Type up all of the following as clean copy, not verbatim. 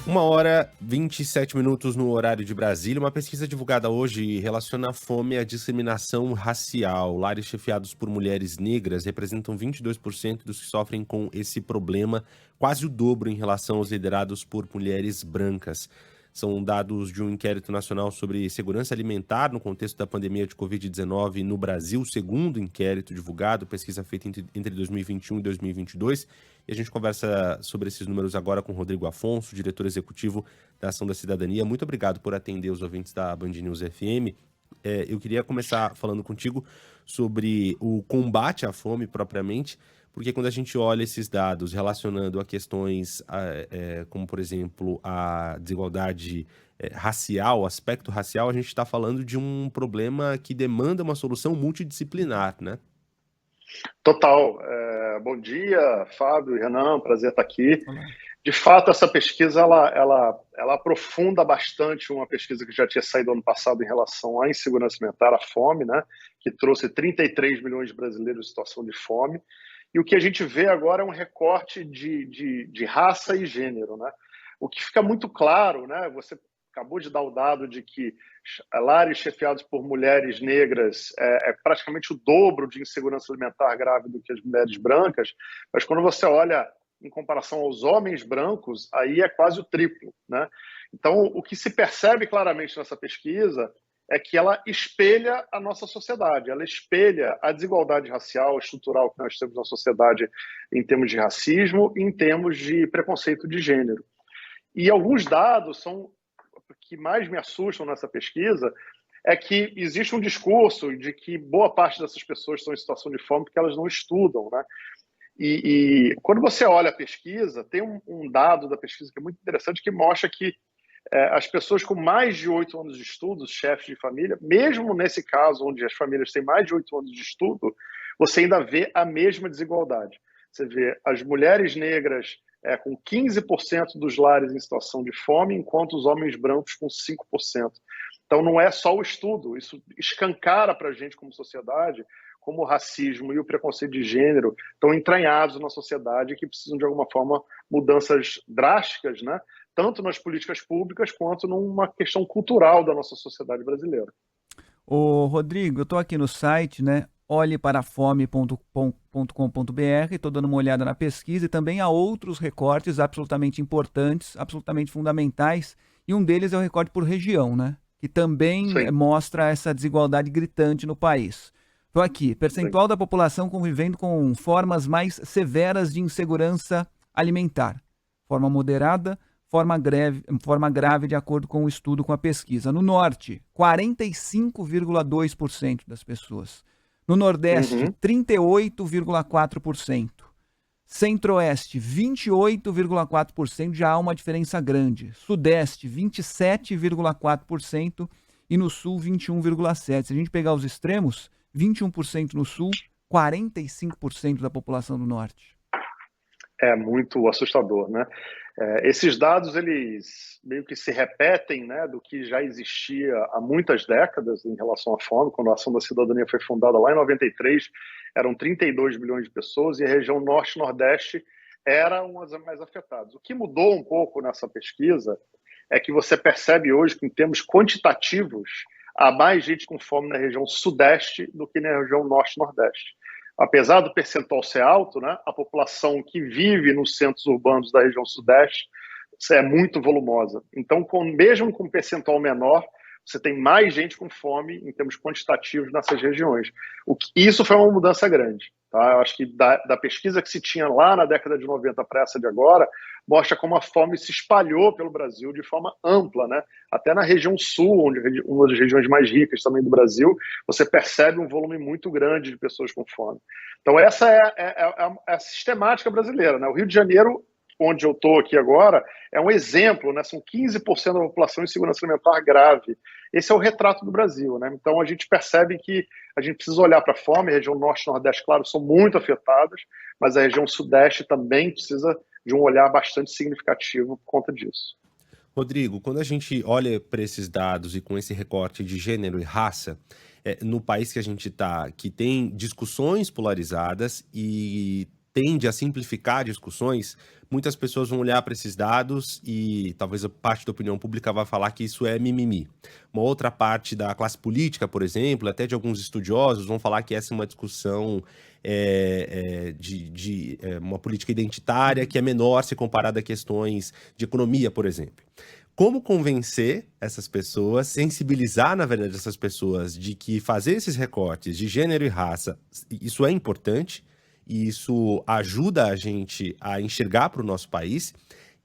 1h27 no horário de Brasília. Uma pesquisa divulgada hoje relaciona a fome à discriminação racial. Lares chefiados por mulheres negras representam 22% dos que sofrem com esse problema, quase o dobro em relação aos liderados por mulheres brancas. São dados de um inquérito nacional sobre segurança alimentar no contexto da pandemia de Covid-19 no Brasil, o segundo inquérito divulgado, pesquisa feita entre 2021 e 2022. E a gente conversa sobre esses números agora com Rodrigo Afonso, diretor executivo da Ação da Cidadania. Muito obrigado por atender os ouvintes da Band News FM. Eu queria começar falando contigo sobre o combate à fome propriamente, porque quando a gente olha esses dados relacionando a questões como, por exemplo, a desigualdade racial, o aspecto racial, a gente está falando de um problema que demanda uma solução multidisciplinar, né? Total. Bom dia, Fábio e Renan, prazer estar aqui. Olá. De fato, essa pesquisa ela aprofunda bastante uma pesquisa que já tinha saído ano passado em relação à insegurança alimentar, à fome, né, que trouxe 33 milhões de brasileiros em situação de fome. E o que a gente vê agora é um recorte de raça e gênero, né? O que fica muito claro, né? Você acabou de dar o dado de que lares chefiados por mulheres negras é praticamente o dobro de insegurança alimentar grave do que as mulheres brancas, mas quando você olha em comparação aos homens brancos, aí é quase o triplo, né? Então, o que se percebe claramente nessa pesquisa é que ela espelha a nossa sociedade, ela espelha a desigualdade racial, estrutural que nós temos na sociedade em termos de racismo e em termos de preconceito de gênero. E alguns dados são que mais me assustam nessa pesquisa é que existe um discurso de que boa parte dessas pessoas estão em situação de fome porque elas não estudam, né? E quando você olha a pesquisa, tem um dado da pesquisa que é muito interessante que mostra que as pessoas com mais de 8 anos de estudo, chefes de família, mesmo nesse caso onde as famílias têm mais de 8 anos de estudo, você ainda vê a mesma desigualdade. Você vê as mulheres negras com 15% dos lares em situação de fome, enquanto os homens brancos com 5%. Então não é só o estudo, isso escancara para a gente como sociedade como o racismo e o preconceito de gênero estão entranhados na sociedade e que precisam, de alguma forma, mudanças drásticas, né? Tanto nas políticas públicas quanto numa questão cultural da nossa sociedade brasileira. Ô, Rodrigo, eu estou aqui no site, né? olheparafome.com.br, estou dando uma olhada na pesquisa e também há outros recortes absolutamente importantes, absolutamente fundamentais, e um deles é o recorte por região, né? Que também mostra essa desigualdade gritante no país. Estou aqui, percentual da população convivendo com formas mais severas de insegurança alimentar. Forma moderada, forma grave, de acordo com o estudo, com a pesquisa. No Norte, 45,2% das pessoas. No Nordeste, 38,4%. Centro-Oeste, 28,4%, já há uma diferença grande. Sudeste, 27,4% e no Sul, 21,7%. Se a gente pegar os extremos, 21% no Sul, 45% da população do Norte. É muito assustador, né? Esses dados, eles meio que se repetem, né, do que já existia há muitas décadas em relação à fome. Quando a Ação da Cidadania foi fundada lá em 93, eram 32 milhões de pessoas e a região Norte e Nordeste era uma das mais afetadas. O que mudou um pouco nessa pesquisa é que você percebe hoje que, em termos quantitativos, há mais gente com fome na região Sudeste do que na região Norte e Nordeste. Apesar do percentual ser alto, né, a população que vive nos centros urbanos da região Sudeste é muito volumosa. Então, mesmo com um percentual menor, você tem mais gente com fome em termos quantitativos nessas regiões. Isso foi uma mudança grande. Tá? Eu acho que da pesquisa que se tinha lá na década de 90 para essa de agora, mostra como a fome se espalhou pelo Brasil de forma ampla, né? Até na região sul, uma das regiões mais ricas também do Brasil, você percebe um volume muito grande de pessoas com fome. Então essa é a sistemática brasileira, né? O Rio de Janeiro, onde eu estou aqui agora, é um exemplo, né? São 15% da população em segurança alimentar grave. Esse é o retrato do Brasil, né? Então a gente percebe que a gente precisa olhar para a fome. A região Norte e Nordeste, claro, são muito afetadas, mas a região Sudeste também precisa de um olhar bastante significativo por conta disso. Rodrigo, quando a gente olha para esses dados e com esse recorte de gênero e raça, no país que a gente está, que tem discussões polarizadas e tende a simplificar discussões, muitas pessoas vão olhar para esses dados e talvez a parte da opinião pública vai falar que isso é mimimi. Uma outra parte da classe política, por exemplo, até de alguns estudiosos, vão falar que essa é uma discussão de uma política identitária que é menor se comparada a questões de economia, por exemplo. Como convencer essas pessoas, sensibilizar, na verdade, essas pessoas de que fazer esses recortes de gênero e raça, isso é importante, e isso ajuda a gente a enxergar para o nosso país,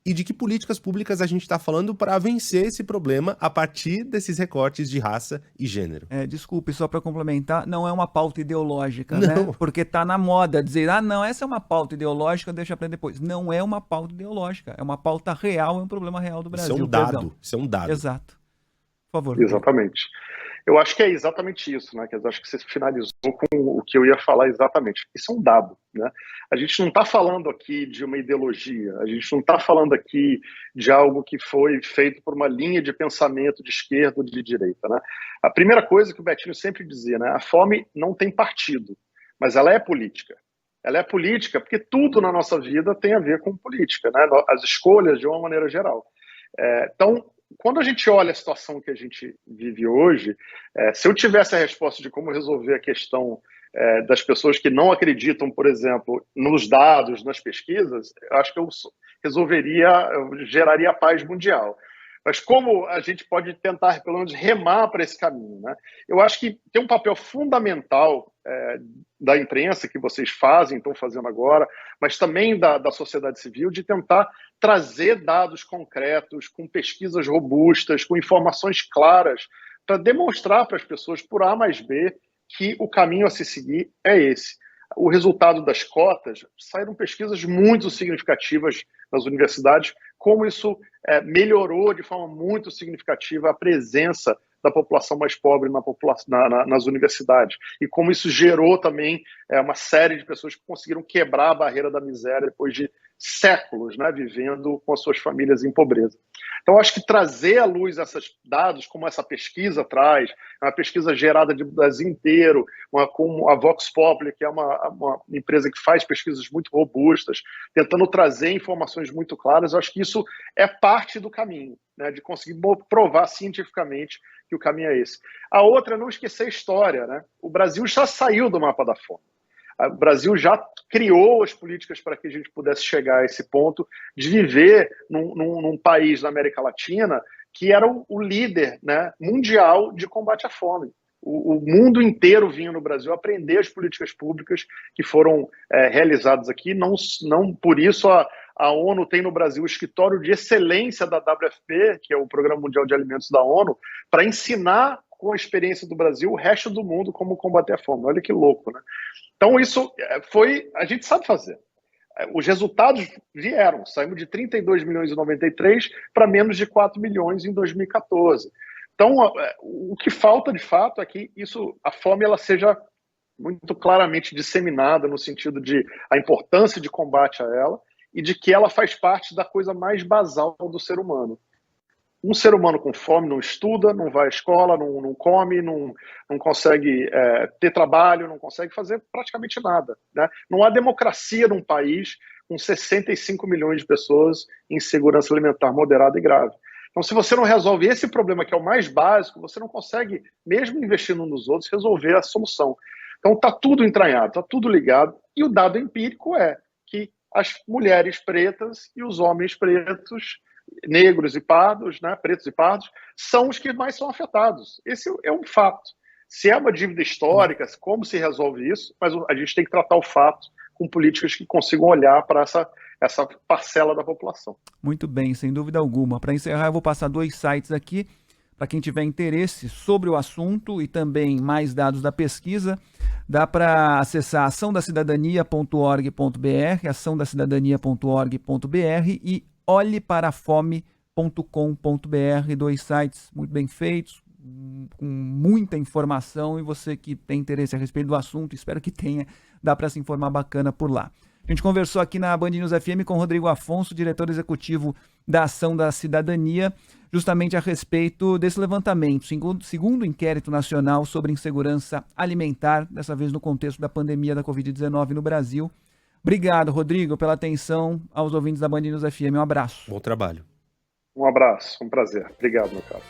e de que políticas públicas a gente está falando para vencer esse problema a partir desses recortes de raça e gênero. Desculpe, só para complementar, não é uma pauta ideológica, Não. né? Porque tá na moda dizer, não, essa é uma pauta ideológica, deixa para depois. Não é uma pauta ideológica, é uma pauta real, é um problema real do Brasil. Isso é um dado, isso é um dado. Exato. Por favor. Exatamente. Eu acho que é exatamente isso, né? Eu acho que você finalizou com o que eu ia falar exatamente. Isso é um dado, né? A gente não está falando aqui de uma ideologia, a gente não está falando aqui de algo que foi feito por uma linha de pensamento de esquerda ou de direita, né? A primeira coisa que o Betinho sempre dizia, né? A fome não tem partido, mas ela é política. Ela é política porque tudo na nossa vida tem a ver com política, né? As escolhas de uma maneira geral. Então, quando a gente olha a situação que a gente vive hoje, se eu tivesse a resposta de como resolver a questão das pessoas que não acreditam, por exemplo, nos dados, nas pesquisas, eu acho que eu geraria paz mundial. Mas como a gente pode tentar, pelo menos, remar para esse caminho, né? Eu acho que tem um papel fundamental da imprensa, que vocês estão fazendo agora, mas também da sociedade civil, de tentar trazer dados concretos, com pesquisas robustas, com informações claras, para demonstrar para as pessoas, por A mais B, que o caminho a se seguir é esse. O resultado das cotas, saíram pesquisas muito significativas nas universidades, como isso melhorou de forma muito significativa a presença da população mais pobre nas universidades, e como isso gerou também uma série de pessoas que conseguiram quebrar a barreira da miséria depois de séculos, né, vivendo com as suas famílias em pobreza. Então, acho que trazer à luz esses dados, como essa pesquisa traz, uma pesquisa gerada do Brasil inteiro, como a Vox Populi, que é uma empresa que faz pesquisas muito robustas, tentando trazer informações muito claras, eu acho que isso é parte do caminho, né, de conseguir provar cientificamente que o caminho é esse. A outra é não esquecer a história, né? O Brasil já saiu do mapa da fome. O Brasil já criou as políticas para que a gente pudesse chegar a esse ponto de viver num país da América Latina que era o líder, né, mundial de combate à fome. O mundo inteiro vinha no Brasil aprender as políticas públicas que foram realizadas aqui. Não por isso a ONU tem no Brasil o escritório de excelência da WFP, que é o Programa Mundial de Alimentos da ONU, para ensinar com a experiência do Brasil o resto do mundo como combater a fome. Olha que louco, né? Então isso a gente sabe fazer. Os resultados vieram, saímos de 32 milhões em 93 para menos de 4 milhões em 2014. Então, o que falta de fato é que a fome ela seja muito claramente disseminada no sentido de a importância de combate a ela e de que ela faz parte da coisa mais basal do ser humano. Um ser humano com fome não estuda, não vai à escola, não come, não consegue ter trabalho, não consegue fazer praticamente nada, né? Não há democracia num país com 65 milhões de pessoas em insegurança alimentar moderada e grave. Então, se você não resolve esse problema, que é o mais básico, você não consegue, mesmo investindo nos outros, resolver a solução. Então, está tudo entranhado, está tudo ligado, e o dado empírico é que as mulheres pretas e os homens pretos, negros e pardos, né, pretos e pardos, são os que mais são afetados. Esse é um fato. Se é uma dívida histórica, como se resolve isso? Mas a gente tem que tratar o fato com políticas que consigam olhar para essa parcela da população. Muito bem, sem dúvida alguma. Para encerrar, eu vou passar 2 sites aqui, para quem tiver interesse sobre o assunto e também mais dados da pesquisa. Dá para acessar açãodacidadania.org.br, açãodacidadania.org.br e olheparafome.com.br, 2 sites muito bem feitos, com muita informação, e você que tem interesse a respeito do assunto, espero que tenha, dá para se informar bacana por lá. A gente conversou aqui na Band News FM com o Rodrigo Afonso, diretor executivo da Ação da Cidadania, justamente a respeito desse levantamento, segundo o Inquérito Nacional sobre Insegurança Alimentar, dessa vez no contexto da pandemia da Covid-19 no Brasil. Obrigado, Rodrigo, pela atenção aos ouvintes da Band News FM. Um abraço. Bom trabalho. Um abraço, um prazer. Obrigado, meu caro.